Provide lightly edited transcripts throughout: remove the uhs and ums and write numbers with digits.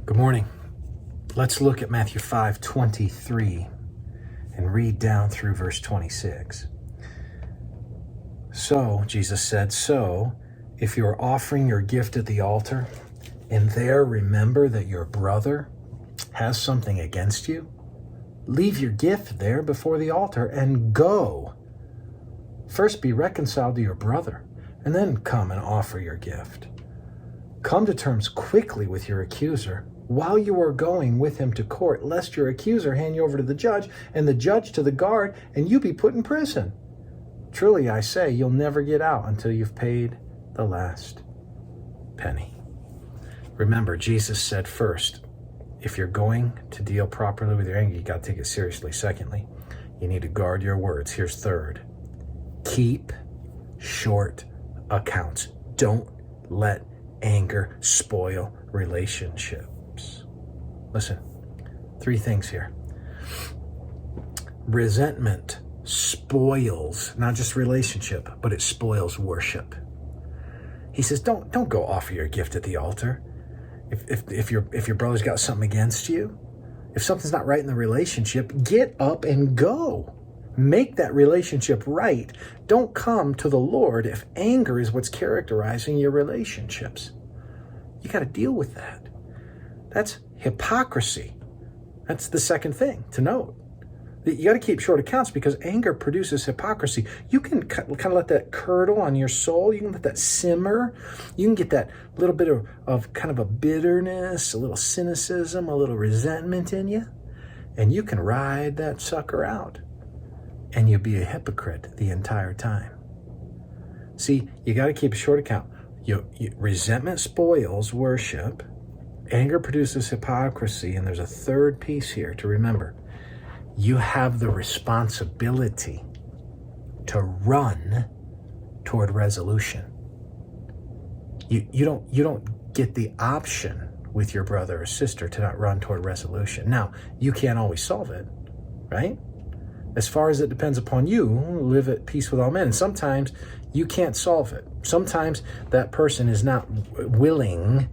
Good morning. Let's look at Matthew 5:23 and read down through verse 26. So, Jesus said, if you are offering your gift at the altar and there remember that your brother has something against you, leave your gift there before the altar and go. First be reconciled to your brother and then come and offer your gift. Come to terms quickly with your accuser while you are going with him to court, lest your accuser hand you over to the judge and the judge to the guard and you be put in prison. Truly I say, you'll never get out until you've paid the last penny. Remember, Jesus said first, if you're going to deal properly with your anger, you got to take it seriously. Secondly, you need to guard your words. Here's third. Keep short accounts. Don't let anger spoil relationships. Listen, three things here. Resentment spoils not just relationship, but it spoils worship. He says, don't go offer your gift at the altar. If your brother's got something against you, if something's not right in the relationship, get up and go. Make that relationship right. Don't come to the Lord if anger is what's characterizing your relationships. You got to deal with that. That's hypocrisy. That's the second thing to note. You got to keep short accounts because anger produces hypocrisy. You can kind of let that curdle on your soul. You can let that simmer. You can get that little bit of kind of a bitterness, a little cynicism, a little resentment in you. And you can ride that sucker out. And you'll be a hypocrite the entire time. See, you got to keep a short account. Resentment spoils worship. Anger produces hypocrisy. And there's a third piece here to remember. You have the responsibility to run toward resolution. You don't get the option with your brother or sister to not run toward resolution. Now, you can't always solve it, right? As far as it depends upon you, live at peace with all men. And sometimes you can't solve it. Sometimes that person is not willing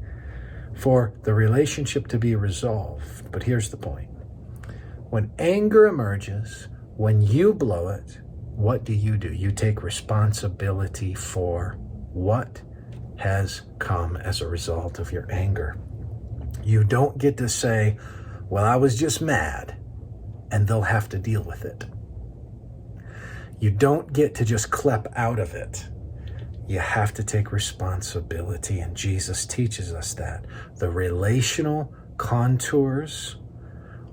for the relationship to be resolved. But here's the point. When anger emerges, when you blow it, what do? You take responsibility for what has come as a result of your anger. You don't get to say, well, I was just mad, and they'll have to deal with it. You don't get to just clep out of it. You have to take responsibility, and Jesus teaches us that. The relational contours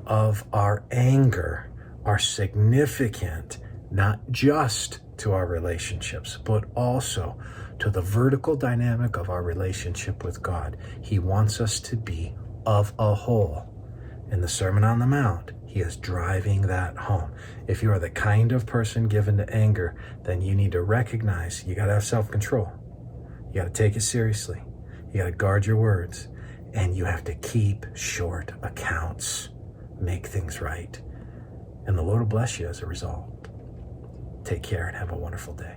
of our anger are significant, not just to our relationships, but also to the vertical dynamic of our relationship with God. He wants us to be of a whole. In the Sermon on the Mount, he is driving that home. If you are the kind of person given to anger, then you need to recognize you got to have self-control. You got to take it seriously. You got to guard your words, and you have to keep short accounts. Make things right. And the Lord will bless you as a result. Take care and have a wonderful day.